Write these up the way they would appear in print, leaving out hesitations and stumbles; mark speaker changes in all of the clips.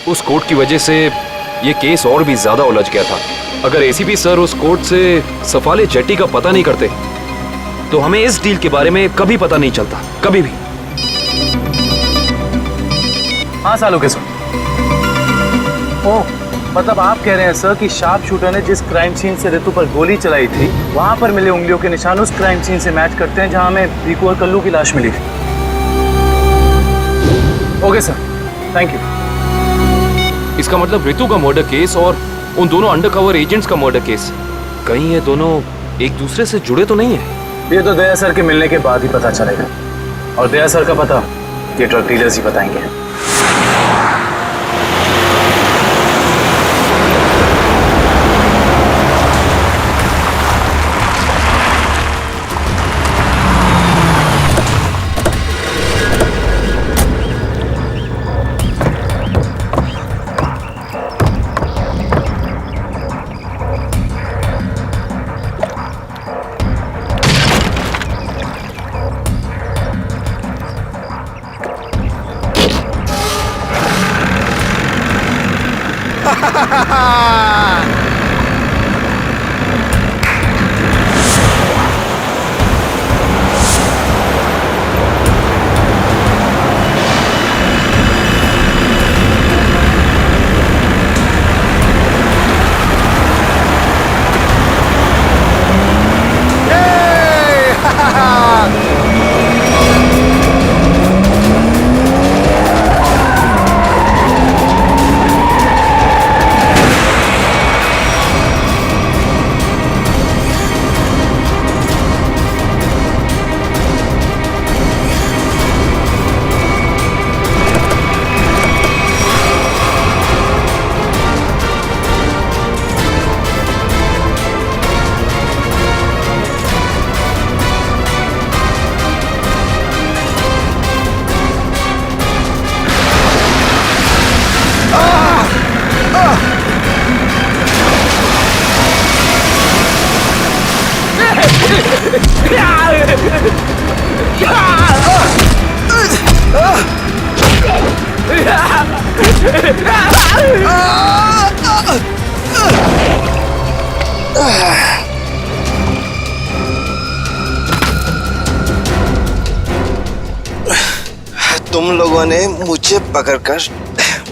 Speaker 1: उस कोर्ट की वजह से ये केस और भी ज्यादा उलझ गया था। अगर एसीपी सर उस कोर्ट से सफाले जेट्टी का पता नहीं करते तो हमें इस डील के बारे में कभी पता नहीं चलता, कभी भी।
Speaker 2: हाँ सालों के सर। ओह, मतलब आप कह रहे हैं सर कि शार्प शूटर ने जिस क्राइम सीन से रितु पर गोली चलाई थी वहां पर मिले उंगलियों के निशान उस क्राइम सीन से मैच करते हैं जहां हमें पीकू और कल्लू की लाश मिली थी। Okay sir, thank you.
Speaker 1: इसका मतलब रितु का मर्डर केस और उन दोनों अंडरकवर एजेंट्स का मर्डर केस, कहीं ये दोनों एक दूसरे से जुड़े तो नहीं है?
Speaker 2: ये तो दया सर के मिलने के बाद ही पता चलेगा, और दया सर का पता ये ड्रग डीलर्स ही बताएंगे।
Speaker 3: तुम लोगों ने मुझे पकड़कर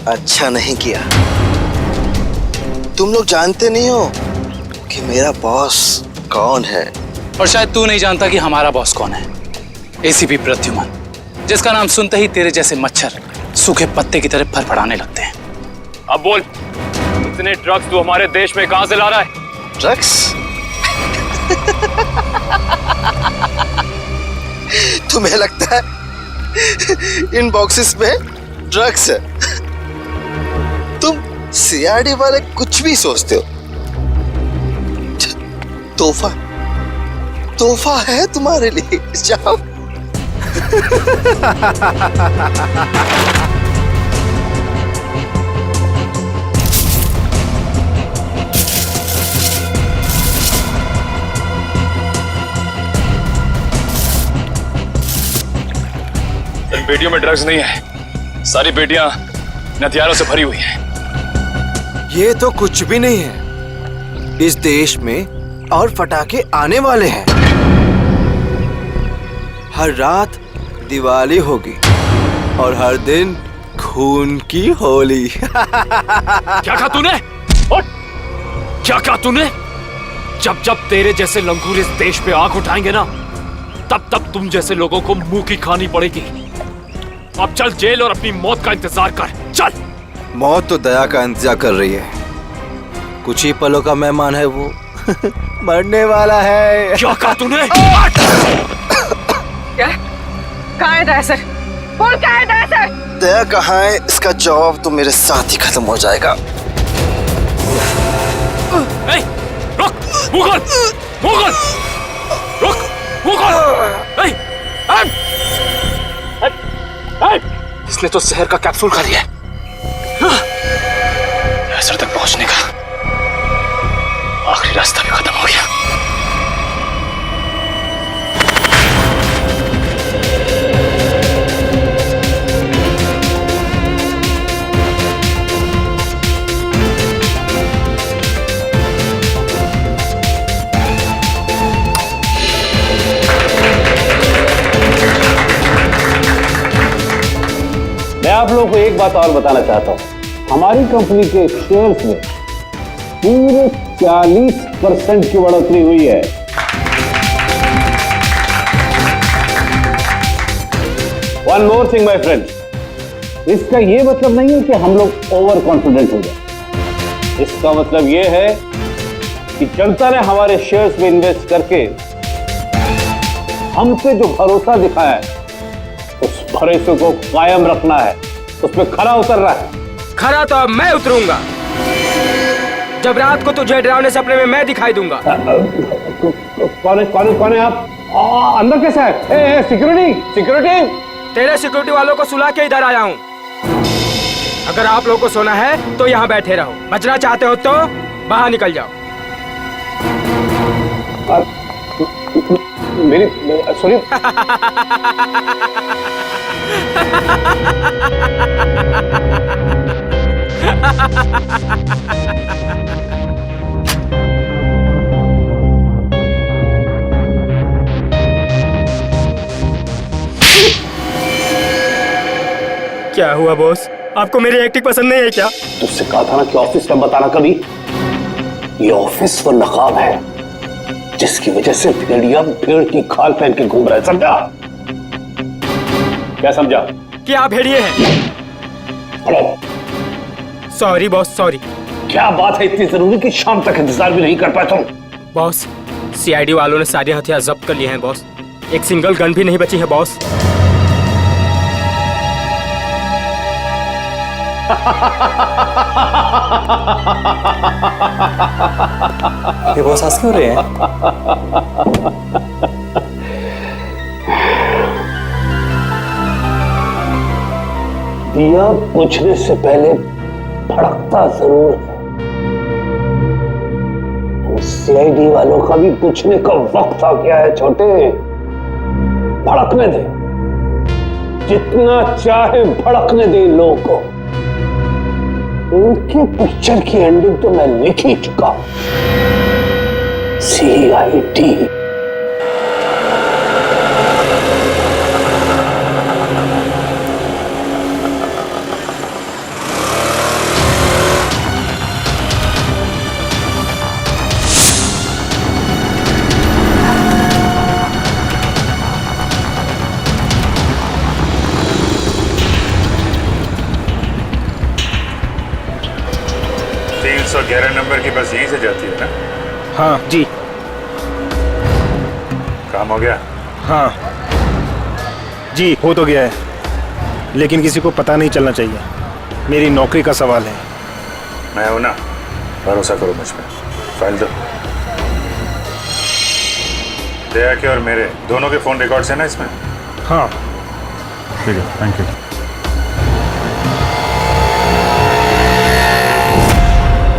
Speaker 3: अच्छा नहीं किया। तुम लोग जानते नहीं हो कि मेरा बॉस कौन है।
Speaker 4: और शायद तू नहीं जानता कि हमारा बॉस कौन है। एसीपी प्रद्युमन, जिसका नाम सुनते ही तेरे जैसे मच्छर सूखे पत्ते की तरह फड़फड़ाने लगते हैं।
Speaker 1: अब बोल, इतने ड्रग्स तू हमारे देश में कहां से ला रहा है?
Speaker 3: ड्रग्स? तुम्हें लगता है इन बॉक्सेस में ड्रग्स है? तुम सीआरडी वाले कुछ भी सोचते हो। तोहफा तोहफा है तुम्हारे लिए, जाओ।
Speaker 1: इन पेटियों में ड्रग्स नहीं है, सारी पेटियां हथियारों से भरी हुई हैं।
Speaker 3: ये तो कुछ भी नहीं है। इस देश में और पटाखे आने वाले हैं। हर रात दिवाली होगी और हर दिन खून की होली।
Speaker 1: क्या कहा तूने? क्या कहा तूने? जब जब तेरे जैसे लंगूर इस देश पे आंख उठाएंगे ना, तब तब तुम जैसे लोगों को मुंह की खानी पड़ेगी। अब चल जेल और अपनी मौत का इंतजार कर, चल।
Speaker 3: मौत तो दया का इंतजार कर रही है। कुछ ही पलों का मेहमान है वो। मरने वाला है।
Speaker 1: क्या कहा तूने?
Speaker 5: क्या? कहाँ है दया सर? बोल, कहाँ है दया सर?
Speaker 3: दया कहाँ है, इसका जवाब तो मेरे साथ ही खत्म हो जाएगा।
Speaker 1: रुक, मुगल, मुगल, रुक, मुगल। इसने तो जहर का कैप्सूल खा लिया है। असर तक पहुंचने का आखिरी रास्ता भी खत्म हो गया।
Speaker 6: बात और बताना चाहता हूं, हमारी कंपनी के शेयर्स में पूरे 40% की बढ़ोतरी हुई है। One more thing my friend, इसका यह मतलब नहीं है कि हम लोग ओवर कॉन्फिडेंट हो जाए। इसका मतलब यह है कि जनता ने हमारे शेयर्स में इन्वेस्ट करके हम पे जो भरोसा दिखाया है, उस भरोसे को कायम रखना है, उस पर खरा उतरना है।
Speaker 7: खरा तो अब मैं उतरूंगा, जब रात को तुझे डरावने सपने में मैं दिखाई दूंगा।
Speaker 6: कौन है आप? अंदर कैसा है? Security security.
Speaker 7: तेरे सिक्योरिटी वालों को सुला के इधर आया हूँ। अगर आप लोगों को सोना है तो यहाँ बैठे रहो, बचना चाहते हो तो बाहर निकल जाओ।
Speaker 6: मेरी सॉरी।
Speaker 7: क्या हुआ बॉस, आपको मेरी एक्टिंग पसंद नहीं है क्या?
Speaker 6: तुझसे कहा था ना कि ऑफिस में बताना कभी। ये ऑफिस वो नकाब है जिसकी वजह से भेड़िया भेड़ की खाल पहन के घूम रहा है, समझा? क्या समझा?
Speaker 7: कि आप भेड़िए हैं। Sorry boss, sorry.
Speaker 6: क्या बात है इतनी जरूरी कि शाम तक इंतजार भी नहीं कर पाए तुम?
Speaker 7: बॉस, सीआईडी वालों ने सारे हथियार जब्त कर लिए हैं बॉस। एक सिंगल गन भी नहीं बची है बॉस।
Speaker 2: ये बॉस हंस क्यों रहे हैं?
Speaker 6: दिया बुझने से पहले भड़कता जरूर है। सीआईडी वालों का भी बुझने का वक्त आ गया है छोटे। भड़कने दे, जितना चाहे भड़कने दे इन लोगों को। उनकी पिक्चर की एंडिंग तो मैं लिख ही चुका हूं। सीआईडी।
Speaker 8: नंबर की बस यहीं से जाती है ना?
Speaker 7: हाँ जी।
Speaker 8: काम हो गया?
Speaker 9: हाँ जी, हो तो गया है, लेकिन किसी को पता नहीं चलना चाहिए। मेरी नौकरी का सवाल है।
Speaker 8: मैं हूं ना, भरोसा करो मुझ पे। फाइल दो। दया के और मेरे दोनों के फोन रिकॉर्ड्स है ना इसमें?
Speaker 9: हाँ
Speaker 8: ठीक है, थैंक यू।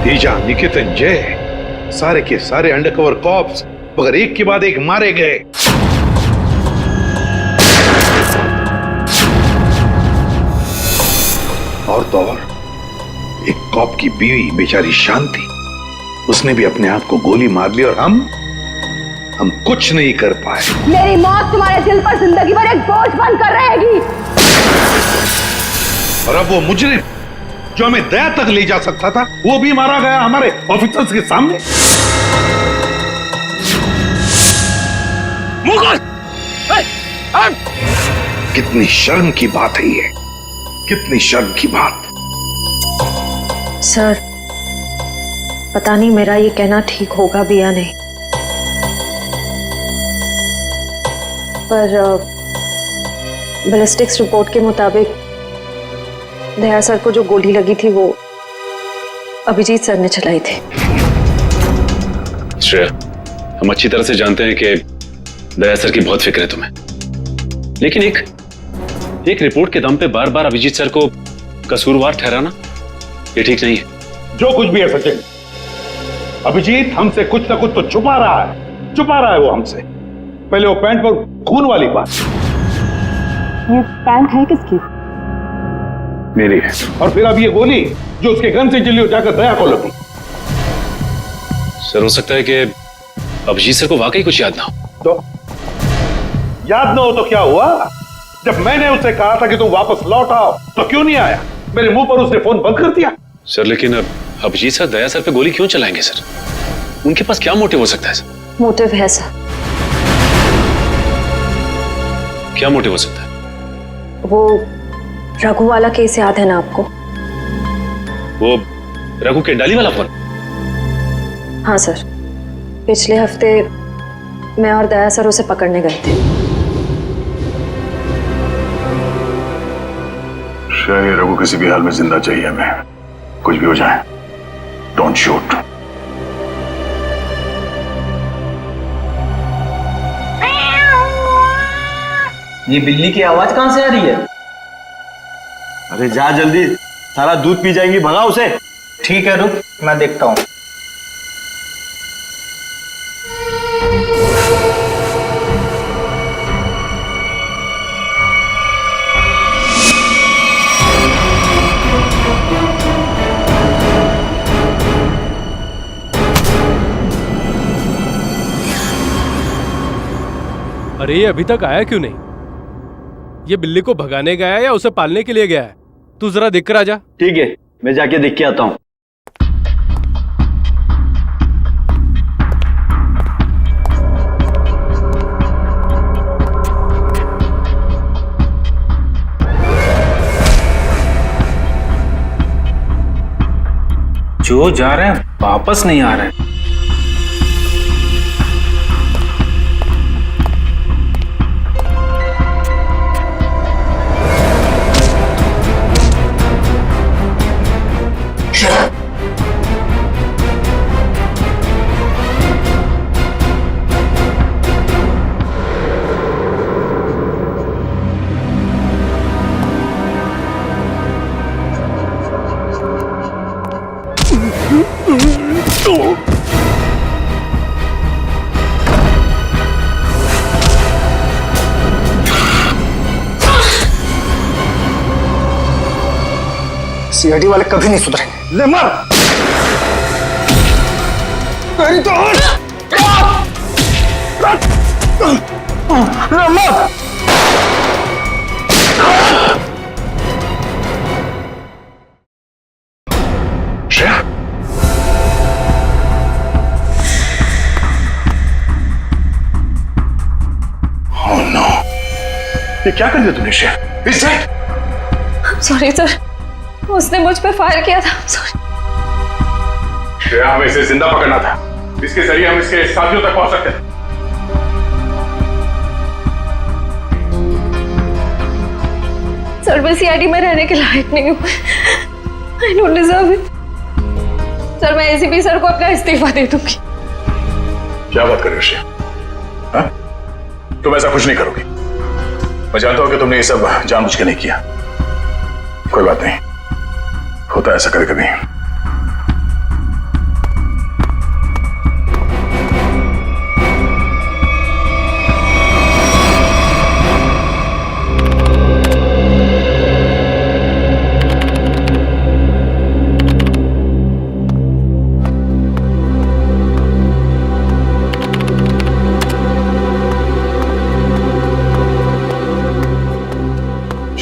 Speaker 10: तेजा, निकेतन, जय, सारे के सारे अंडरकवर कॉप्स मगर एक के बाद एक मारे गए। और तो और एक कॉप की बीवी बेचारी शांति, उसने भी अपने आप को गोली मार ली और हम कुछ नहीं कर पाए।
Speaker 5: मेरी मौत तुम्हारे दिल पर जिंदगी भर एक बोझ बनकर रहेगी।
Speaker 10: और अब वो मुजरिम जो हमें दया तक ले जा सकता था, वो भी मारा गया हमारे ऑफिसर्स के सामने। मुगल! कितनी शर्म की बात है ये, कितनी शर्म की बात।
Speaker 11: सर, पता नहीं मेरा ये कहना ठीक होगा भी या नहीं, पर बैलिस्टिक्स रिपोर्ट के मुताबिक दया सर को जो गोली लगी थी वो अभिजीत सर ने चलाई थी।
Speaker 12: श्रेया, हम अच्छी तरह से जानते हैं कि दया सर की बहुत फिक्र है तुम्हें, लेकिन एक रिपोर्ट के दम पे बार बार अभिजीत सर को कसूरवार ठहराना ये ठीक नहीं है।
Speaker 10: जो कुछ भी है सचिन, अभिजीत हमसे कुछ ना कुछ तो छुपा रहा है वो हमसे। पहले वो पैंट पर खून वाली बात।
Speaker 5: ये पैंट है किसकी?
Speaker 10: मेरी है। और फिर अब ये गोली जो उसके गन से चली, जाकर दया को लगी।
Speaker 12: सर, हो सकता है कि अभिजीत सर को वाकई कुछ याद ना हो।
Speaker 10: तो याद ना हो तो क्या हुआ? जब मैंने उसे कहा था कि तुम वापस लौट आओ तो क्यों नहीं आया? मेरे मुंह पर उसने फोन बंद कर दिया।
Speaker 12: सर लेकिन अब अभिजीत सर दया सर पे गोली क्यों चलाएंगे सर? उनके पास क्या मोटिव हो सकता है सर?
Speaker 11: मोटिव है सर।
Speaker 12: क्या मोटिव हो सकता है?
Speaker 11: वो रघु वाला केस याद है ना आपको?
Speaker 12: वो रघु के डाली वाला फोन?
Speaker 11: हाँ सर, पिछले हफ्ते मैं और दया सर उसे पकड़ने गए थे।
Speaker 10: शायद रघु किसी भी हाल में जिंदा चाहिए हमें, कुछ भी हो जाए। Don't shoot.
Speaker 7: ये बिल्ली की आवाज कहां से आ रही है?
Speaker 2: अरे जा जल्दी, सारा दूध पी जाएंगी, भगा उसे।
Speaker 7: ठीक है रुक, मैं देखता हूं।
Speaker 13: अरे ये अभी तक आया क्यों नहीं? ये बिल्ली को भगाने गया है या उसे पालने के लिए गया है? तू जरा देख कर आ जा।
Speaker 2: ठीक है, मैं जाके देख के आता हूँ।
Speaker 7: जो जा रहे हैं वापस नहीं आ रहे हैं। सीआईडी वाले कभी नहीं सुधरेंगे। ले मार। अरे तो मार।
Speaker 10: श्रेया, ओह नो, ये क्या कर दिया तुमने श्रेया? इस
Speaker 11: सॉरी सर, उसने मुझ पे फायर किया था। सॉरी।
Speaker 10: श्रेया, हमें इसे जिंदा पकड़ना था, इसके जरिए हम इसके साथियों तक पहुंच सकते थे।
Speaker 11: सर मैं सीआईडी में रहने के लायक नहीं हूँ। I don't deserve it. Sir मैं एसीपी सर को अपना इस्तीफा दे दूंगी।
Speaker 10: क्या बात कर रहे हो श्रेया? हाँ? तुम ऐसा कुछ नहीं करोगी। मैं जानता हूं कि तुमने ये सब जानबूझ के नहीं किया। कोई बात नहीं, होता है ऐसा कभी कभी।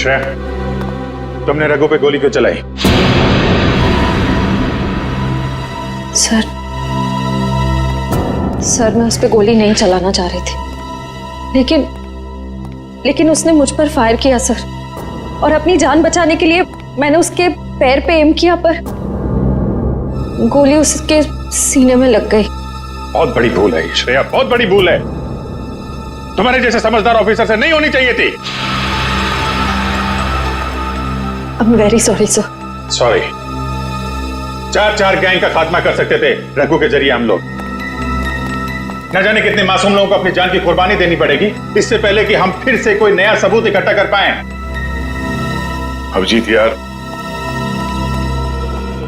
Speaker 10: श्रेया, तुमने रघु पे गोली क्यों चलाई?
Speaker 11: सर मैं उस पर गोली नहीं चलाना चाह रही थी, लेकिन उसने मुझ पर फायर किया सर, और अपनी जान बचाने के लिए मैंने उसके पैर पे एम किया, पर गोली उसके सीने में लग गई।
Speaker 10: बहुत बड़ी भूल है श्रेया, बहुत बड़ी भूल है। तुम्हारे जैसे समझदार ऑफिसर से नहीं होनी चाहिए थी।
Speaker 11: I'm very sorry sir।
Speaker 10: Sorry. 4 gang का खात्मा कर सकते थे रघु के जरिए हम लोग। न जाने कितने मासूम लोगों को अपनी जान की कुर्बानी देनी पड़ेगी इससे पहले कि हम फिर से कोई नया सबूत इकट्ठा कर पाए। अभिजीत यार,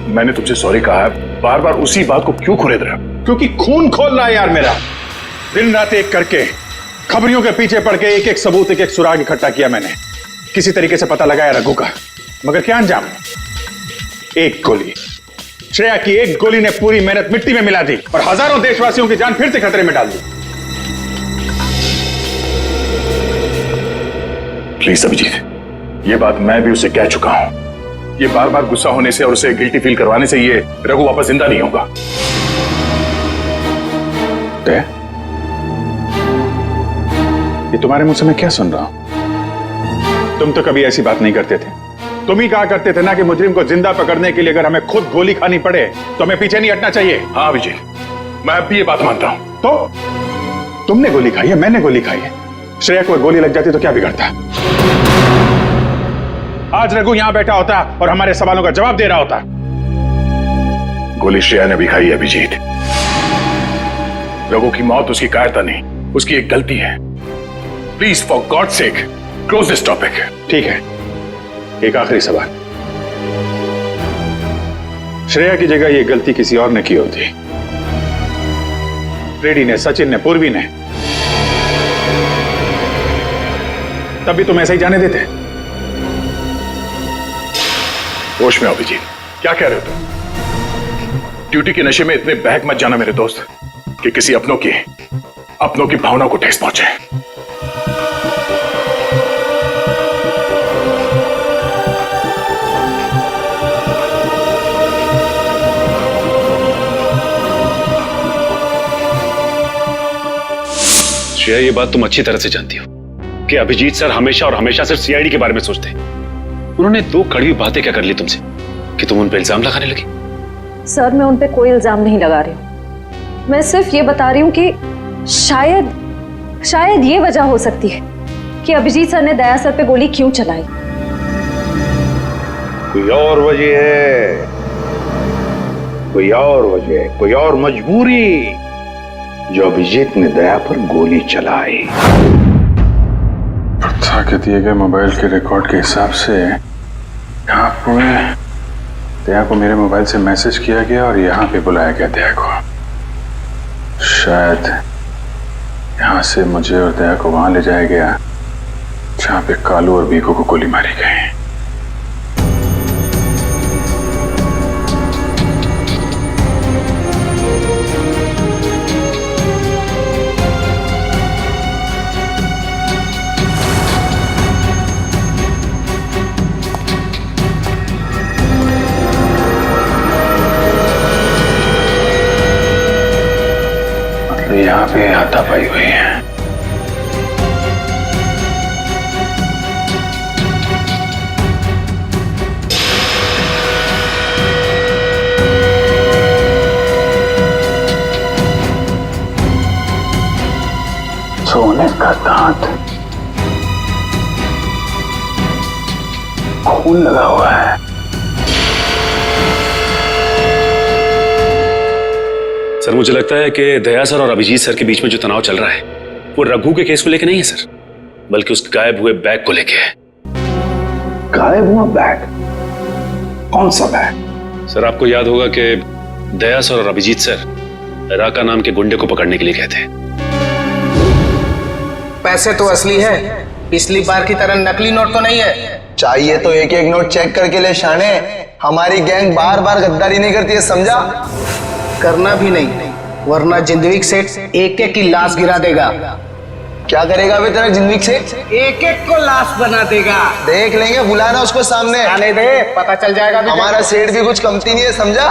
Speaker 10: मैंने तुमसे सॉरी कहा है, बार बार उसी बात को क्यों खुरेद रहे हो? क्योंकि खून खोल रहा है यार मेरा। दिन रात एक करके खबरियों के पीछे पड़ के एक सबूत, एक सुराग इकट्ठा किया मैंने। किसी तरीके से पता लगाया रघु का, मगर क्या अंजाम? एक गोली, श्रेया की एक गोली ने पूरी मेहनत मिट्टी में मिला दी और हजारों देशवासियों की जान फिर से खतरे में डाल दी। प्लीज अभिजीत, ये बात मैं भी उसे कह चुका हूं, ये बार बार गुस्सा होने से और उसे गिल्टी फील करवाने से ये रघु वापस जिंदा नहीं होगा। ये तुम्हारे मुंह से मैं क्या सुन रहा हूं? तुम तो कभी ऐसी बात नहीं करते थे। तुम ही कहा करते थे ना कि मुजरिम को जिंदा पकड़ने के लिए अगर हमें खुद गोली खानी पड़े तो हमें पीछे नहीं हटना चाहिए। हाँ विजय, मैं अब भी ये बात मानता हूं। तो तुमने गोली खाई है, मैंने गोली खाई है। श्रेया को गोली लग जाती तो क्या बिगड़ता? आज रघु यहां बैठा होता और हमारे सवालों का जवाब दे रहा होता। गोली श्रेया ने भी खाई है अभिजीत। रघु की मौत उसकी कायरता नहीं, उसकी एक गलती है। Please for God sake close this topic. ठीक है, एक आखिरी सवाल। श्रेया की जगह यह गलती किसी और ने की होती, रेड्डी ने, सचिन ने, पूर्वी ने, तब भी तुम ऐसा ही जाने देते? होश में आओ अभिजीत, क्या कह रहे हो तुम? ड्यूटी के नशे में इतने बहक मत जाना मेरे दोस्त कि किसी अपनों की भावना को ठेस पहुंचे।
Speaker 12: श्रेया, ये बात तुम अच्छी तरह से जानती हो कि अभिजीत सर हमेशा और हमेशा सिर्फ सीआईडी के बारे में सोचते हैं। उन्होंने दो कड़वी बातें क्या कर ली तुमसे कि तुम उन पे इल्जाम लगाने लगी?
Speaker 11: सर, मैं उन पे कोई इल्जाम नहीं लगा रही हूँ। मैं सिर्फ ये बता रही हूँ कि शायद ये वजह हो सकती है कि अभिजीत सर ने दया सर पे गोली क्यों चलाई।
Speaker 6: कोई और वजह है, कोई और वजह, कोई और मजबूरी जो अभिजीत ने दया पर गोली चलाई।
Speaker 10: प्रथा के दिए गए मोबाइल के रिकॉर्ड के हिसाब से यहाँ पर दया को मेरे मोबाइल से मैसेज किया गया और यहाँ पे बुलाया गया दया को। शायद यहाँ से मुझे और दया को वहां ले जाया गया जहाँ पे कालू और बीकू को गोली मारी गई। यहाँ पे हाथापाई हुई है। सोने का दांत, खून लगा हुआ है।
Speaker 12: सर, मुझे लगता है कि दया सर और अभिजीत सर के बीच में जो तनाव चल रहा है वो रघु के केस को लेके नहीं है सर, बल्कि उस गायब हुए बैग को लेके है।
Speaker 6: गायब हुआ बैग? कौन सा बैग?
Speaker 12: सर, आपको याद होगा कि दया सर और अभिजीत सर राका नाम के गुंडे को पकड़ने के लिए गए थे।
Speaker 14: पैसे तो असली है, पिछली बार की तरह नकली नोट तो नहीं है।
Speaker 3: चाहिए तो एक एक नोट चेक करके ले शाने। हमारी गैंग बार बार गद्दारी नहीं करती है, समझा?
Speaker 14: करना भी नहीं, वरना जिंदगी सेठ एक एक की लाश गिरा देगा।
Speaker 3: क्या करेगा अभी तेरा जिंदगी सेठ?
Speaker 14: एक एक को लाश बना देगा।
Speaker 3: देख लेंगे, बुलाना उसको सामने।
Speaker 14: आने दे, पता चल जाएगा।
Speaker 3: हमारा सेठ भी कुछ कमती नहीं है, समझा?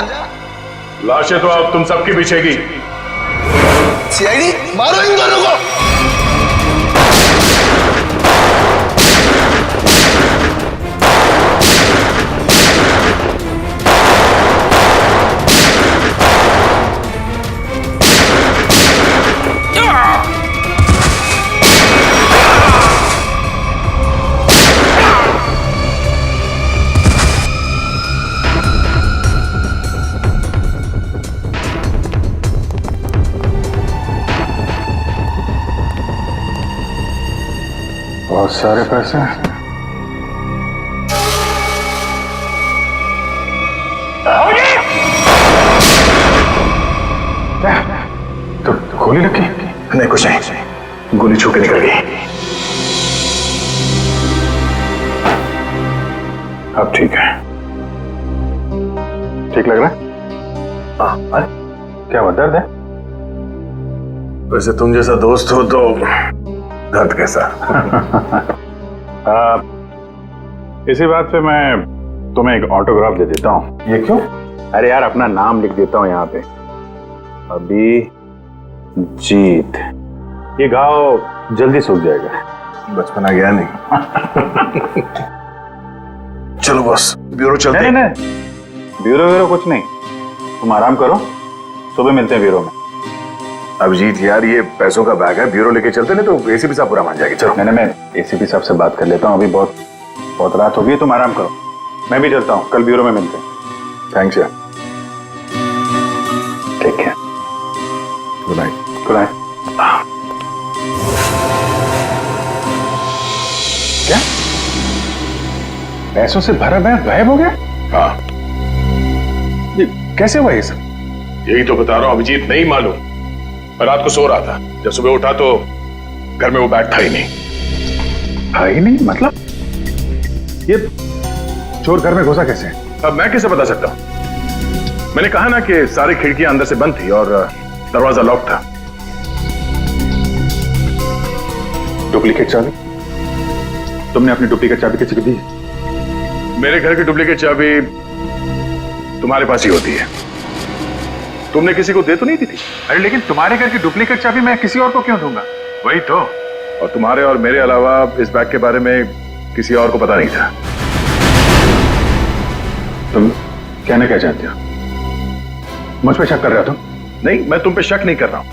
Speaker 10: लाशें तो अब तुम सबकी बिछेगी।
Speaker 3: सीआईडी, मारो इन दोनों को।
Speaker 10: बहुत सारे पैसे। तो गोली लगी? नहीं, कुछ नहीं, गोली छू के निकल गई। अब ठीक है, ठीक लग रहा है? हाँ। क्या हुआ, दर्द है? वैसे तुम जैसा दोस्त हो तो दर्द कैसा? इसी बात पे मैं तुम्हें एक ऑटोग्राफ दे देता हूँ। ये क्यों? अरे यार, अपना नाम लिख देता हूँ यहाँ पे, अभिजीत। ये घाव जल्दी सूख जाएगा। बचपना गया नहीं।
Speaker 8: चलो बॉस, ब्यूरो चलते हैं।
Speaker 10: नहीं, ब्यूरो कुछ नहीं, तुम आराम करो, सुबह मिलते हैं ब्यूरो में।
Speaker 8: अभिजीत यार, ये पैसों का बैग है, ब्यूरो लेके चलते नहीं तो एसीपी साहब बुरा मान जाएगी। चलो।
Speaker 10: मैं एसीपी साहब से बात कर लेता हूँ, अभी बहुत रात हो गई, तुम आराम करो, मैं भी चलता हूँ, कल ब्यूरो में मिलते हैं।
Speaker 8: थैंक्स यार।
Speaker 10: ठीक है,
Speaker 8: गुड नाइट।
Speaker 10: Good night. क्या पैसों से भरा बैग गायब हो गया?
Speaker 8: हाँ,
Speaker 10: ये कैसे हुआ ये सब?
Speaker 8: यही तो बता रहा हूँ अभिजीत, नहीं मालूम। मैं रात को सो रहा था, जब सुबह उठा तो घर में वो बैग था ही नहीं।
Speaker 10: था ही नहीं मतलब? ये चोर घर में घुसा कैसे?
Speaker 8: अब मैं कैसे बता सकता हूं? मैंने कहा ना कि सारी खिड़कियां अंदर से बंद थी और दरवाजा लॉक था।
Speaker 10: डुप्लीकेट चाबी? तुमने अपनी डुप्लीकेट चाबी किसी को दी?
Speaker 8: मेरे घर की डुप्लीकेट चाबी तुम्हारे पास ही होती है, तुमने किसी को दे तो नहीं दी थी?
Speaker 10: अरे लेकिन तुम्हारे घर की डुप्लीकेट चाबी मैं किसी और को क्यों दूंगा?
Speaker 8: वही तो, और तुम्हारे और मेरे अलावा इस बैग के बारे में किसी और को पता नहीं था।
Speaker 10: तुम कहना क्या चाहते हो? मुझ पे शक कर रहे हो तुम?
Speaker 8: नहीं, मैं तुम पे शक नहीं कर रहा हूं,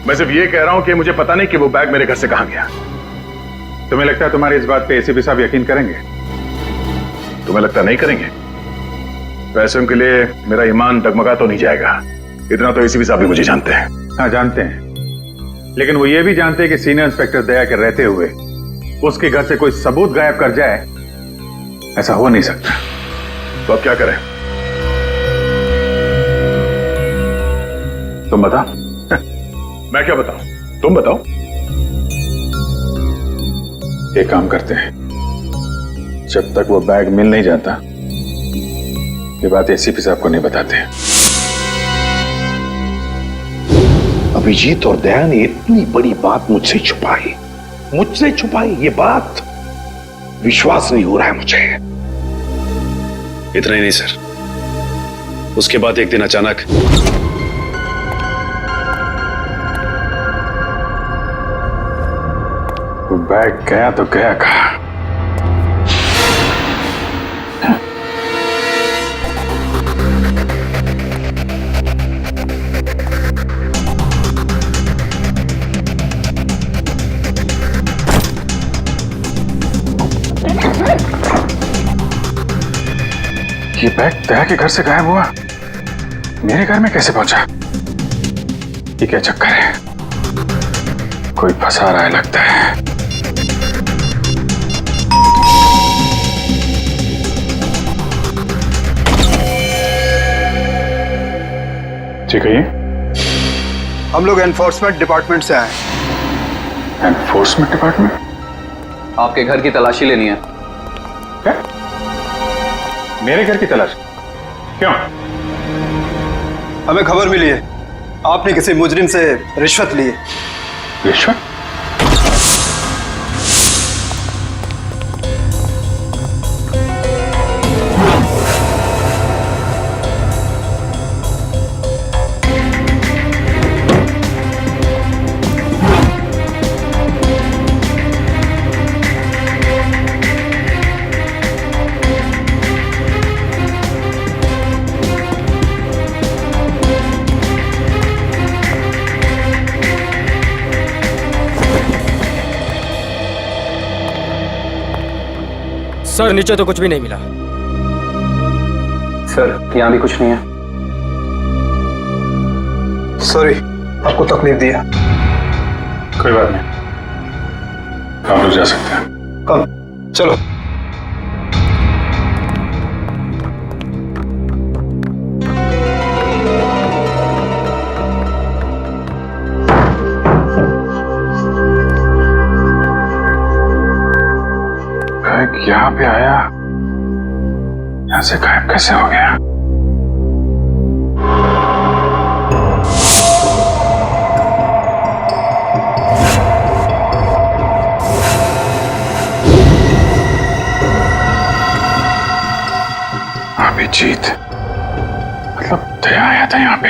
Speaker 8: मैं सिर्फ ये कह रहा हूं कि मुझे पता नहीं कि वो बैग मेरे घर से कहां गया।
Speaker 10: तुम्हें लगता है तुम्हारी इस बात पे एसीपी साहब यकीन करेंगे?
Speaker 8: तुम्हें लगता नहीं करेंगे? पैसों के लिए मेरा ईमान डगमगा तो नहीं जाएगा, इतना तो एसीपी साहब भी मुझे जानते हैं।
Speaker 10: हाँ जानते हैं, लेकिन वो ये भी जानते हैं कि सीनियर इंस्पेक्टर दया के रहते हुए उसके घर से कोई सबूत गायब कर जाए, ऐसा हो नहीं सकता।
Speaker 8: तो अब क्या करें?
Speaker 10: तुम बताओ।
Speaker 8: मैं क्या बताऊं, तुम बताओ।
Speaker 10: एक काम करते हैं, जब तक वो बैग मिल नहीं जाता ये बात एसीपी साहब को नहीं बताते।
Speaker 8: अभिजीत और दया ने इतनी बड़ी बात मुझसे छुपाई, ये बात विश्वास नहीं हो रहा है मुझे।
Speaker 12: इतना ही नहीं सर, उसके बाद एक दिन अचानक
Speaker 10: वो बैग गया तो गया कहाँ? ये बैग दया के घर से गायब हुआ, मेरे घर में कैसे पहुंचा? ये क्या चक्कर है? कोई फंसा रहा है लगता है। ठीक है, ये
Speaker 15: हम लोग एनफोर्समेंट डिपार्टमेंट से आए।
Speaker 10: Enforcement department?
Speaker 15: आपके घर की तलाशी लेनी है।
Speaker 10: क्या? मेरे घर की तलाश? क्यों?
Speaker 15: हमें खबर मिली है आपने किसी मुजरिम से रिश्वत ली है।
Speaker 10: रिश्वत?
Speaker 7: सर नीचे तो कुछ भी नहीं मिला।
Speaker 15: सर यहाँ भी कुछ नहीं है। सॉरी आपको तकलीफ दिया।
Speaker 10: कोई बात नहीं, हम लोग जा सकते हैं।
Speaker 15: कम चलो।
Speaker 10: यहाँ पे आया, यहाँ से गायब कैसे हो गया? मतलब दया आया था यहाँ पे?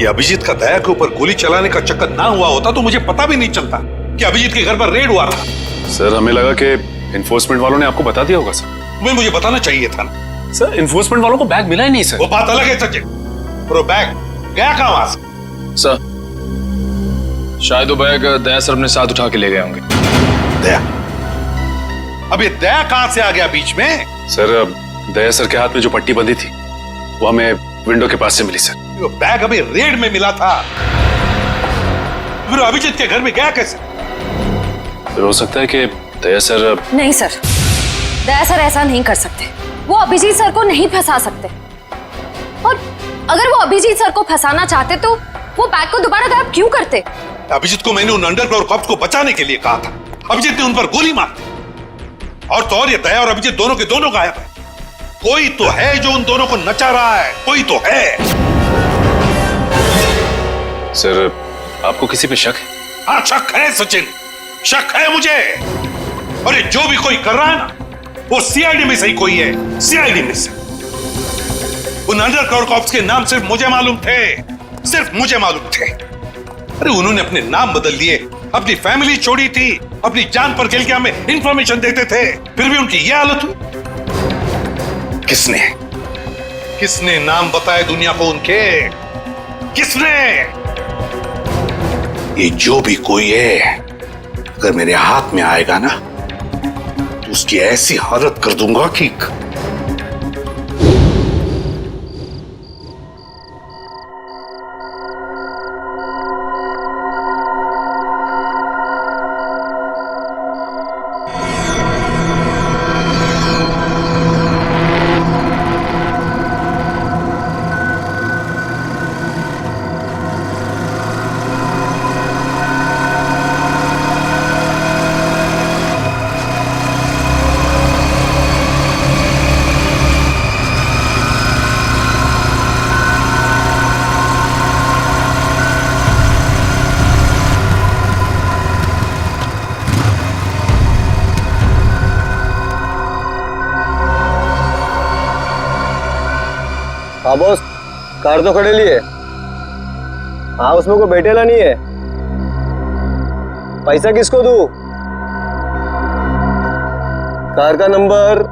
Speaker 16: ये अभिजीत का दया के ऊपर गोली चलाने का चक्कर ना हुआ होता तो मुझे पता भी नहीं चलता कि अभिजीत के घर पर रेड हुआ था।
Speaker 12: सर हमें लगा कि इन्फोर्समेंट वालों ने आपको बता दिया होगा सर।
Speaker 16: तुम्हें मुझे बताना चाहिए था ना।
Speaker 12: सर इन्फोर्समेंट वालों को बैग मिला ही नहीं सर।
Speaker 16: वो बात अलग है सचिन, और वो बैग गया कहां वहां से?
Speaker 17: सर शायद वो बैग दया सर अपने साथ उठा के ले गए होंगे।
Speaker 16: दया? अब ये दया कहां से आ गया बीच में?
Speaker 12: सर दया सर के हाथ में जो पट्टी बंधी थी वो हमें विंडो के पास से मिली सर।
Speaker 16: वो बैग अभी रेड में मिला था, फिर अभिजीत के घर में गया कैसे?
Speaker 12: फिर हो सकता है कि दया सर।
Speaker 11: नहीं सर, दया सर ऐसा नहीं कर सकते। वो अभिजीत सर को नहीं फंसा सकते, और अगर वो अभिजीत सर को फंसाना चाहते तो वो बैग को दोबारा गायब क्यों करते?
Speaker 16: अभिजीत को मैंने उन अंडरग्राउंड कॉप्स को बचाने के लिए कहा था, अभिजीत ने उन पर गोली मार दी। और तो और ये दया और अभिजीत दोनों के दोनों गायब है। कोई तो है जो उन दोनों को नचा रहा है, कोई तो है।
Speaker 12: सर आपको किसी पे शक है?
Speaker 16: हाँ शक है सचिन, शक है मुझे। और ये जो भी कोई कर रहा है ना, वो सीआईडी में से ही कोई है, सीआईडी में से। उन अंडरग्राउंड कॉप्स के नाम सिर्फ मुझे मालूम थे, सिर्फ मुझे मालूम थे। अरे उन्होंने अपने नाम बदल लिए, अपनी फैमिली छोड़ी थी, अपनी जान पर खेल के हमें इंफॉर्मेशन देते थे, फिर भी उनकी ये हालत हुई। किसने नाम बताए दुनिया को उनके? किसने? ये जो भी कोई है, अगर मेरे हाथ में आएगा ना तो उसकी ऐसी हालत कर दूंगा कि
Speaker 15: हाँ बॉस, कार तो खड़े लिए। हाँ उसमें कोई बैठेला नहीं है। पैसा किसको दूं? कार का नंबर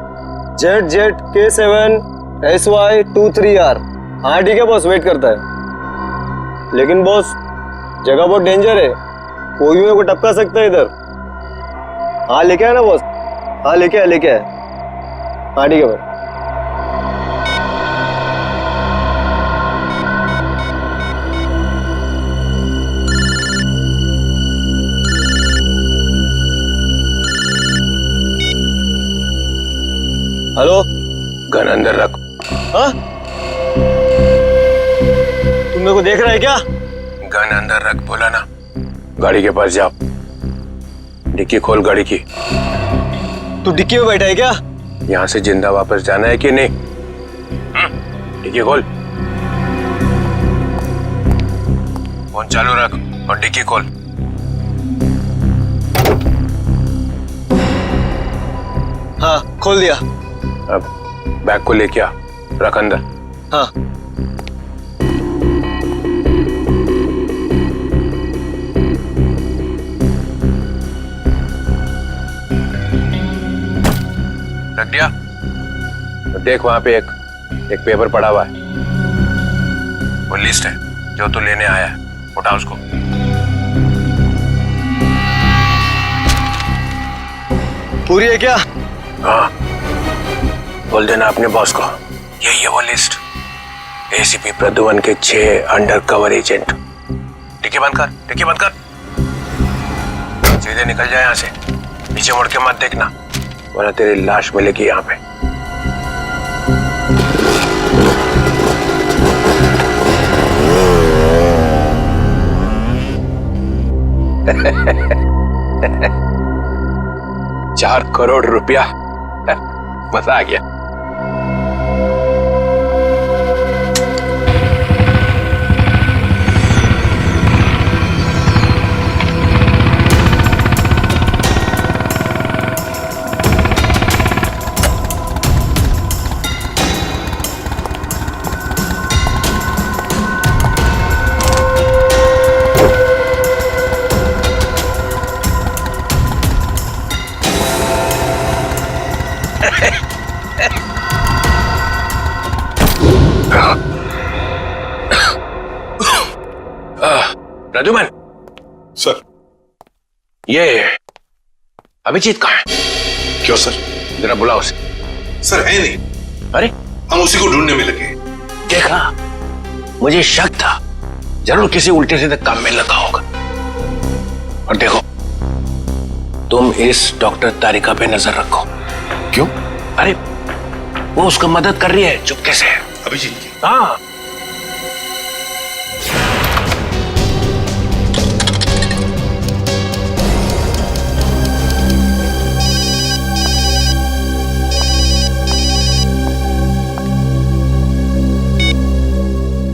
Speaker 15: ZZK7SY23R। हाँ ठीक है बॉस, वेट करता है। लेकिन बॉस जगह बहुत डेंजर है, कोई भी मेरे को टपका सकता है इधर। हाँ लेके आया ना बॉस? हाँ लेके आया। हाँ ठीक है भाई। हेलो,
Speaker 9: गन अंदर रख।
Speaker 15: हाँ? तुम मेरे को देख रहा है क्या?
Speaker 9: गन अंदर रख बोला ना। गाड़ी के पास जाओ, डिक्की खोल गाड़ी की।
Speaker 15: तू डिक्की में बैठा है क्या?
Speaker 9: यहाँ से जिंदा वापस जाना है कि नहीं? डिक्की खोल। फोन चालू रख और डिक्की खोल।
Speaker 15: हाँ खोल दिया।
Speaker 9: अब बैग को लेके आ, रख अंदर।
Speaker 15: हाँ।
Speaker 9: रख दिया? तो देख वहां पे एक पेपर पड़ा हुआ है, वो लिस्ट है जो तू लेने आया है, उठा उसको।
Speaker 15: पूरी है क्या?
Speaker 9: हाँ, बोल देना अपने बॉस को यही है वो लिस्ट। एसीपी प्रद्युमन के 6 अंडरकवर एजेंट। डिक्की बंद कर, डिक्की बंद कर। सीधे निकल जाए यहाँ से, पीछे मुड़ के मत देखना वरना तेरी लाश मिलेगी यहाँ पे। ₹4 करोड़ मजा आ गया। प्रद्युमन
Speaker 16: सर,
Speaker 9: ये अभिजीत कहाँ है?
Speaker 16: क्यों सर?
Speaker 9: जरा बुलाओ उसे।
Speaker 16: सर है नहीं।
Speaker 9: अरे
Speaker 16: हम उसी को ढूंढने में लगे।
Speaker 9: देखा, मुझे शक था, जरूर किसी उल्टे सीधे काम में लगा होगा। और देखो, तुम इस डॉक्टर तारिका पे नजर रखो।
Speaker 16: क्यों?
Speaker 9: अरे वो उसको मदद कर रही है चुपके से।
Speaker 16: अभिजीत की?
Speaker 9: हाँ।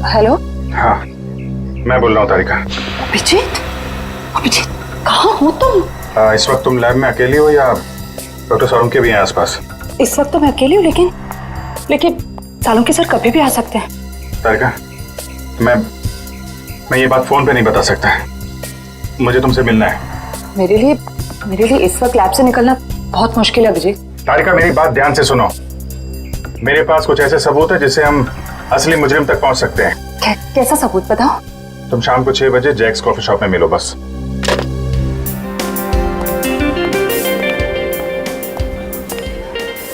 Speaker 11: हेलो।
Speaker 10: हाँ, मैं बोल रहा हूँ तारिका।
Speaker 11: अभिजीत, अभिजीत कहाँ हो तुम?
Speaker 10: इस वक्त तुम लैब में अकेली हो या डॉक्टर सारुण के भी हैं आसपास?
Speaker 11: इस वक्त तो मैं अकेली हूँ, लेकिन सालों के सर कभी भी आ सकते हैं।
Speaker 10: तारिका, मैं ये बात फोन पे नहीं बता सकता। मुझे तुमसे मिलना है।
Speaker 11: मेरे लिए इस वक्त लैब से निकलना बहुत मुश्किल है अभिजीत।
Speaker 10: तारिका, मेरी बात ध्यान से सुनो। मेरे पास कुछ ऐसे सबूत है जिससे हम असली मुजरिम तक पहुंच सकते हैं।
Speaker 11: कैसा सबूत बताओ?
Speaker 10: तुम शाम को 6 बजे जैक्स कॉफी शॉप में मिलो बस।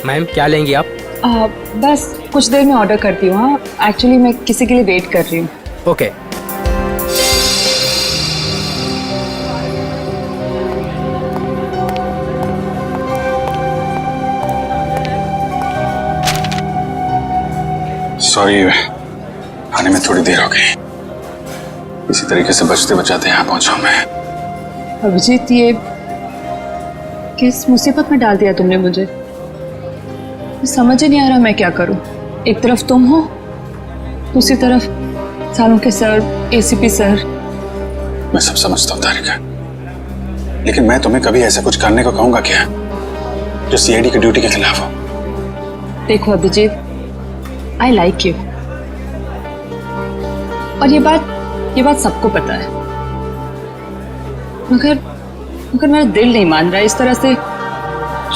Speaker 7: मैम क्या लेंगी आप?
Speaker 11: बस कुछ देर में ऑर्डर करती हूँ। हाँ, एक्चुअली मैं किसी के लिए वेट कर रही हूँ।
Speaker 7: ओके।
Speaker 12: सॉरी, आने में थोड़ी देर हो गई। इसी तरीके से बचते बचाते यहाँ पहुंचा मैं।
Speaker 11: अभिजीत, ये किस मुसीबत में डाल दिया तुमने मुझे? समझ ही नहीं आ रहा मैं क्या करूं। एक तरफ तुम हो, दूसरी तरफ सालों के सर, एसीपी सर।
Speaker 12: मैं सब समझता हूँ तारिका, लेकिन मैं तुम्हें कभी ऐसा कुछ करने को कहूंगा क्या जो सीआईडी की ड्यूटी के खिलाफ हो?
Speaker 11: देखो अभिजीत, आई लाइक यू, और ये बात सबको पता है, मगर मेरा दिल नहीं मान रहा है इस तरह से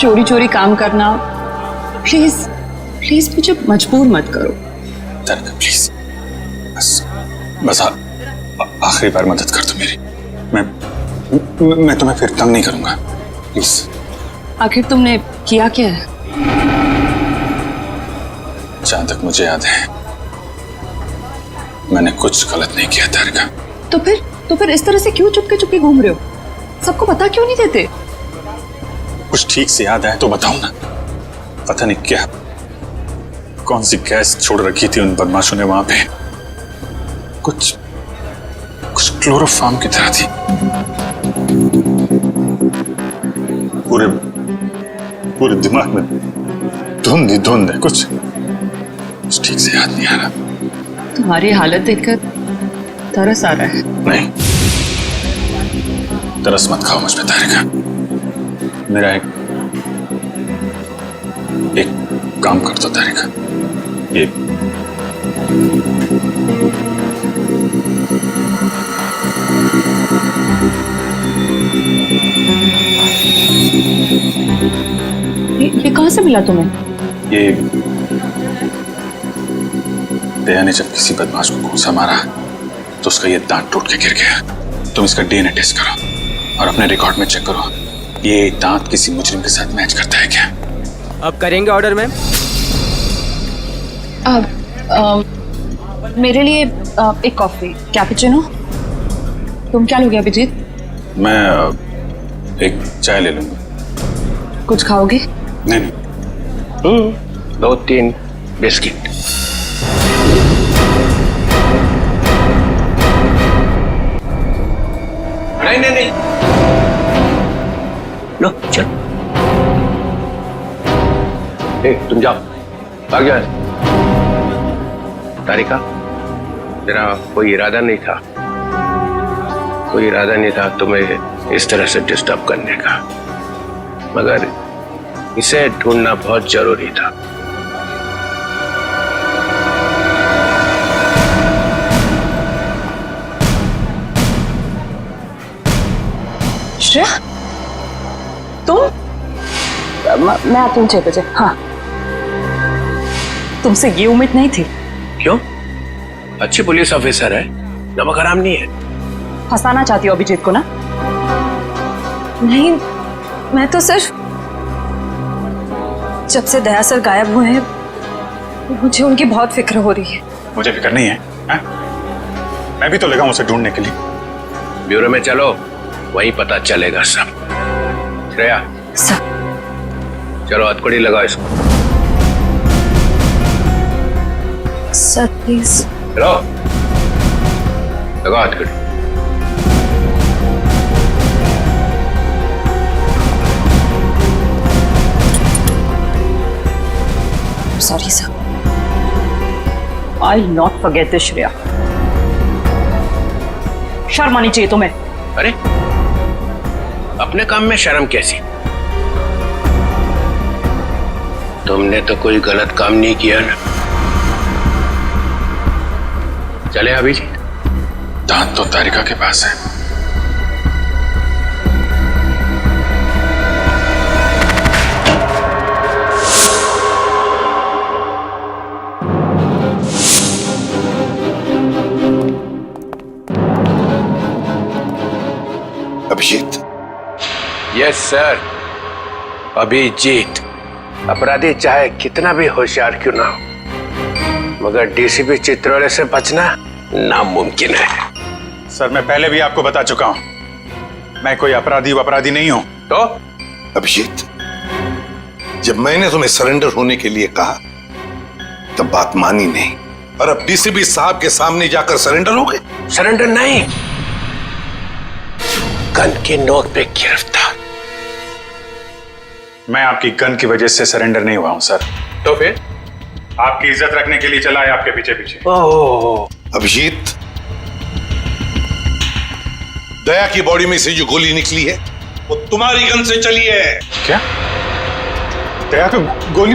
Speaker 11: चोरी चोरी काम करना। प्लीज मुझे मजबूर मत करो।
Speaker 12: तारिका प्लीज, बस आखिरी बार मदद कर दो मेरी। मैं तुम्हें फिर तंग नहीं करूंगा, प्लीज।
Speaker 11: आखिर तुमने किया क्या है?
Speaker 12: जहां तक मुझे याद है मैंने कुछ गलत नहीं किया तारिका।
Speaker 11: तो फिर इस तरह से क्यों चुपके चुपके घूम रहे हो? सबको पता क्यों नहीं देते?
Speaker 12: कुछ ठीक से याद आए तो बताओ ना। पता नहीं क्या, कौन सी गैस छोड़ रखी थी उन बदमाशों ने वहां पे। कुछ क्लोरोफॉर्म की तरह थी। पूरे दिमाग में धुंध है। कुछ ठीक से याद नहीं आ रहा।
Speaker 11: तुम्हारी हालत देखकर तरस आ रहा है।
Speaker 12: नहीं, तरस मत खाओ मुझ पे तारिका। मेरा एक काम कर दो तारिका।
Speaker 11: ये कहां से मिला तुम्हें?
Speaker 12: ये दया ने जब किसी बदमाश को घूंसा मारा तो उसका ये दांत टूट के गिर गया। तुम इसका डीएनए टेस्ट करो और अपने रिकॉर्ड में चेक करो ये दांत किसी मुजरिम के साथ मैच करता है क्या।
Speaker 7: अब करेंगे ऑर्डर मैम?
Speaker 11: मेरे लिए एक कॉफी कैपुचिनो। तुम क्या लोगे अभिजीत?
Speaker 12: मैं एक चाय ले लूंगा।
Speaker 11: कुछ खाओगे?
Speaker 12: नहीं।
Speaker 9: 2-3 बिस्किट। नहीं लो चल। तुम जाओ, भाग जाओ। तारिका, तेरा कोई इरादा नहीं था तुम्हें इस तरह से डिस्टर्ब करने का, मगर इसे ढूंढना बहुत जरूरी था।
Speaker 11: श्रेया, तुम? मैं आती हूँ 6 बजे। हाँ, तुमसे ये उम्मीद नहीं थी।
Speaker 9: क्यों? अच्छी पुलिस ऑफिसर है, नमक हराम नहीं है।
Speaker 5: फंसाना चाहती हो अभिजीत को ना?
Speaker 11: नहीं, मैं तो सिर्फ जब से दया सर गायब हुए हैं मुझे उनकी बहुत फिक्र हो रही है।
Speaker 10: मुझे फिक्र नहीं है, है? मैं भी तो लगा हूं उसे ढूंढने के लिए।
Speaker 9: ब्यूरो में चलो, वहीं पता चलेगा सब। श्रेया
Speaker 11: सर,
Speaker 9: चलो हथकड़ी लगाओ इसको।
Speaker 11: Sir please.
Speaker 9: चलो लगाओ हथकड़ी।
Speaker 11: Sorry sir.
Speaker 5: I will not forget this Shreya. शर्म आनी चाहिए तुम्हें।
Speaker 9: अरे अपने काम में शर्म कैसी? तुमने तो कोई गलत काम नहीं किया ना। चले अभिजीत।
Speaker 10: दांत तो तारिका के पास है।
Speaker 16: अभिजीत।
Speaker 9: Yes sir, Abhijeet. अपराधी चाहे कितना भी होशियार क्यों ना हो, मगर डीसीपी चित्रोले से बचना नामुमकिन है।
Speaker 10: सर मैं पहले भी आपको बता चुका हूं, मैं कोई अपराधी नहीं हूं।
Speaker 9: तो
Speaker 16: अभिजीत, जब मैंने तुम्हें सरेंडर होने के लिए कहा तब बात मानी नहीं, और अब डीसीपी साहब के सामने जाकर सरेंडर हो गए।
Speaker 9: सरेंडर नहीं, गन की नोक पे गिरफ्तार।
Speaker 10: मैं आपकी गन की वजह से सरेंडर नहीं हुआ हूं सर।
Speaker 9: तो फिर?
Speaker 10: आपकी इज्जत रखने के लिए चला है आपके पीछे पीछे।
Speaker 9: ओह
Speaker 16: अभिजीत, दया की बॉडी में से जो गोली निकली है वो तुम्हारी गन से चली है।
Speaker 10: क्या? दया को गोली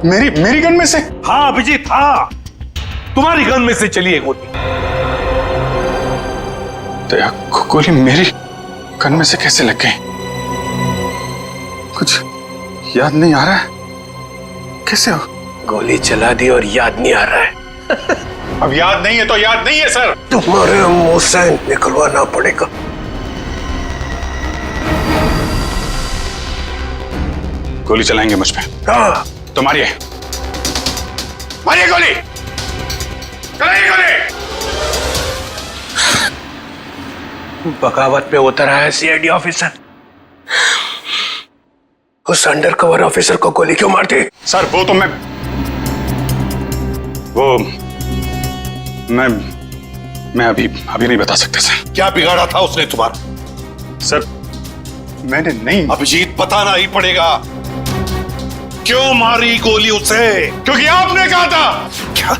Speaker 10: मेरी गन में से?
Speaker 16: हाँ अभिजीत, हाँ, तुम्हारी गन में से चली है गोली।
Speaker 10: दया को गोली मेरी गन में से कैसे लग गई? कुछ याद नहीं आ रहा है। कैसे हो?
Speaker 9: गोली चला दी और याद नहीं आ रहा है।
Speaker 10: अब याद नहीं है तो याद नहीं है सर।
Speaker 9: तुम्हारे मुंह से निकलवाना पड़ेगा।
Speaker 10: गोली चलाएंगे मुझ पे?
Speaker 9: हाँ।
Speaker 10: तो मारिए गोली, चलाइए गोली।
Speaker 9: बगावत पे उतर आया सीआईडी ऑफिसर, उस अंडरकवर ऑफिसर को गोली क्यों मारती?
Speaker 10: सर वो तो मैं अभी नहीं बता सकते सर।
Speaker 16: क्या बिगाड़ा था उसने तुम्हारा?
Speaker 10: सर मैंने नहीं।
Speaker 16: अभिजीत, बताना ही पड़ेगा। क्यों मारी गोली उसे?
Speaker 10: क्योंकि आपने कहा था।
Speaker 16: क्या?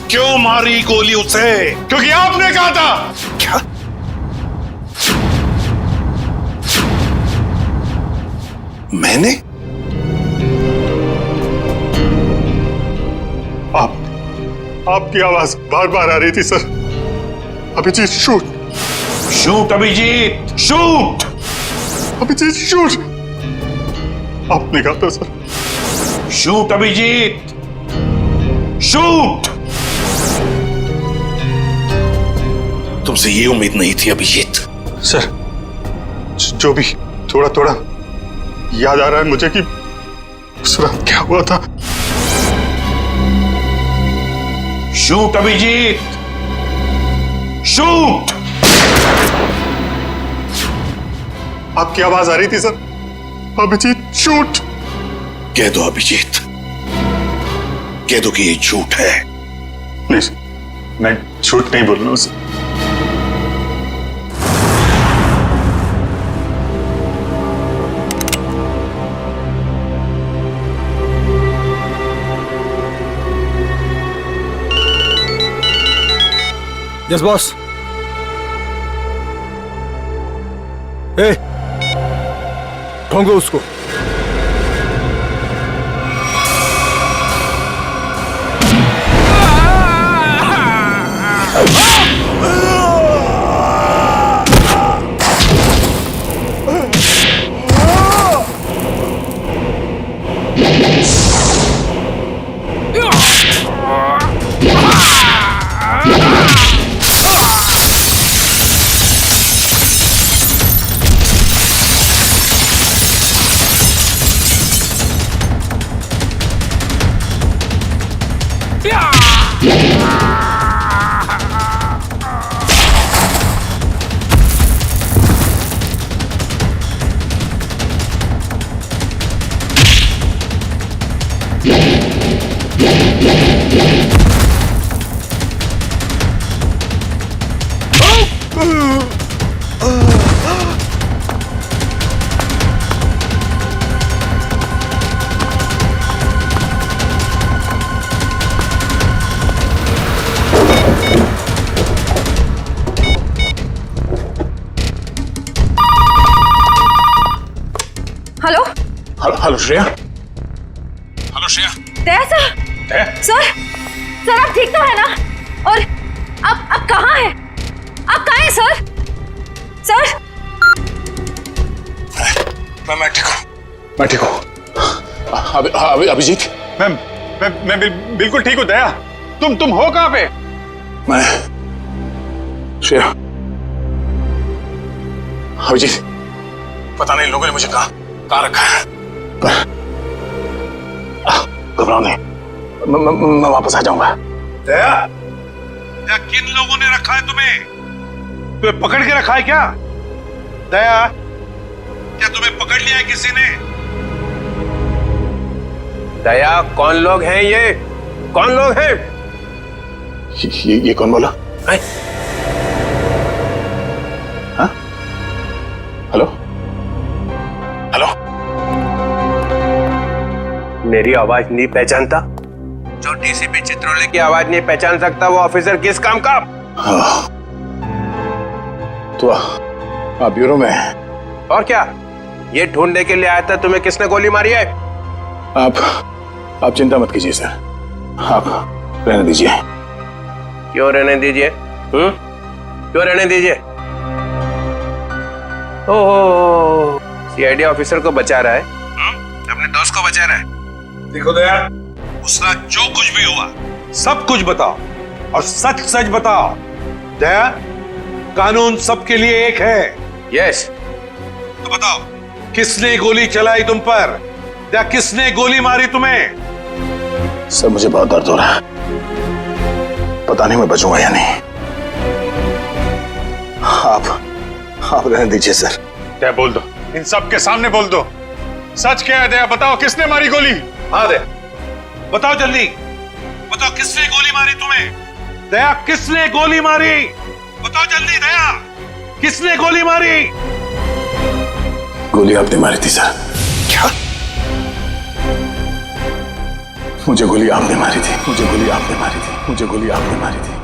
Speaker 16: क्यों मारी गोली उसे?
Speaker 10: क्योंकि आपने कहा था।
Speaker 16: क्या? मैंने?
Speaker 10: आपकी आवाज बार बार आ रही थी sir. Abhijit shoot,
Speaker 16: shoot Abhijit, shoot
Speaker 10: Abhijit shoot. आपने कहा था सर।
Speaker 16: Shoot Abhijit, shoot. तुमसे ये उम्मीद नहीं थी अभिजीत।
Speaker 10: सर जो भी थोड़ा थोड़ा याद आ रहा है मुझे कि उस रात क्या हुआ था।
Speaker 16: Shoot Abhijit, shoot.
Speaker 10: आपकी आवाज आ रही थी सर। अभिजीत शूट।
Speaker 16: कह दो अभिजीत, कह दो कि ये झूठ है।
Speaker 10: नहीं सर, मैं झूठ नहीं बोल रहा हूं सर।
Speaker 7: Yes boss. ए, ढूंढो उसको।
Speaker 5: Hello
Speaker 10: hello Shreya.
Speaker 16: Hello Shreya.
Speaker 5: Daya sir. Sir sir आप ठीक तो है ना? और आप कहाँ हैं? आप कहाँ हैं सर? सर
Speaker 10: मैं ठीक हूँ, मैं ठीक हूँ। अभिजीत, मैं बिल्कुल ठीक हूँ। दया, तुम हो कहाँ पे? मैं श्रेया, अभिजीत, पता नहीं लोगों ने मुझे कहाँ रखा है, पर घबराओ नहीं, मैं वापस आ जाऊंगा।
Speaker 16: दया, किन लोगों ने रखा है तुम्हें? तुम्हें पकड़ के रखा है क्या? दया, क्या तुम्हें पकड़ लिया है किसी ने?
Speaker 9: दया, कौन लोग हैं ये? कौन लोग हैं?
Speaker 10: ये कौन बोला? हाँ? हेलो? हेलो?
Speaker 9: मेरी आवाज नहीं पहचानता? जो डीसीपी चित्रोले की आवाज नहीं पहचान सकता वो ऑफिसर किस काम का?
Speaker 10: हाँ। तो आप ब्यूरो में हैं?
Speaker 9: और क्या? ये ढूंढने के लिए आया था तुम्हें किसने गोली मारी है?
Speaker 10: आप चिंता मत कीजिए सर, आप रहने दीजिए।
Speaker 9: क्यों रहने दीजिए? क्यों रहने दीजिए? ओह, सीआईडी ऑफिसर को बचा रहा है, अपने दोस्त को बचा रहा है।
Speaker 16: देखो दया, उसका जो कुछ भी हुआ सब कुछ बताओ और सच सच बताओ। दया, कानून सबके लिए एक है।
Speaker 9: यस।
Speaker 16: तो बताओ, किसने गोली चलाई तुम पर? या किसने गोली मारी तुम्हें?
Speaker 10: सर मुझे बहुत दर्द हो रहा है, पता नहीं मैं बचूंगा या नहीं। आप रहने दीजिए सर।
Speaker 16: दया बोल दो, इन सब के सामने बोल दो, सच क्या है? दया बताओ, किसने मारी गोली? हाँ दया, बताओ जल्दी, बताओ किसने गोली मारी तुम्हें? दया, किसने गोली मारी? बताओ जल्दी दया, किसने गोली मारी?
Speaker 10: गोली आपने मारी थी सर। क्या? मुझे गोली आपने मारी थी, मुझे गोली आपने मारी थी, मुझे गोली आपने मारी थी।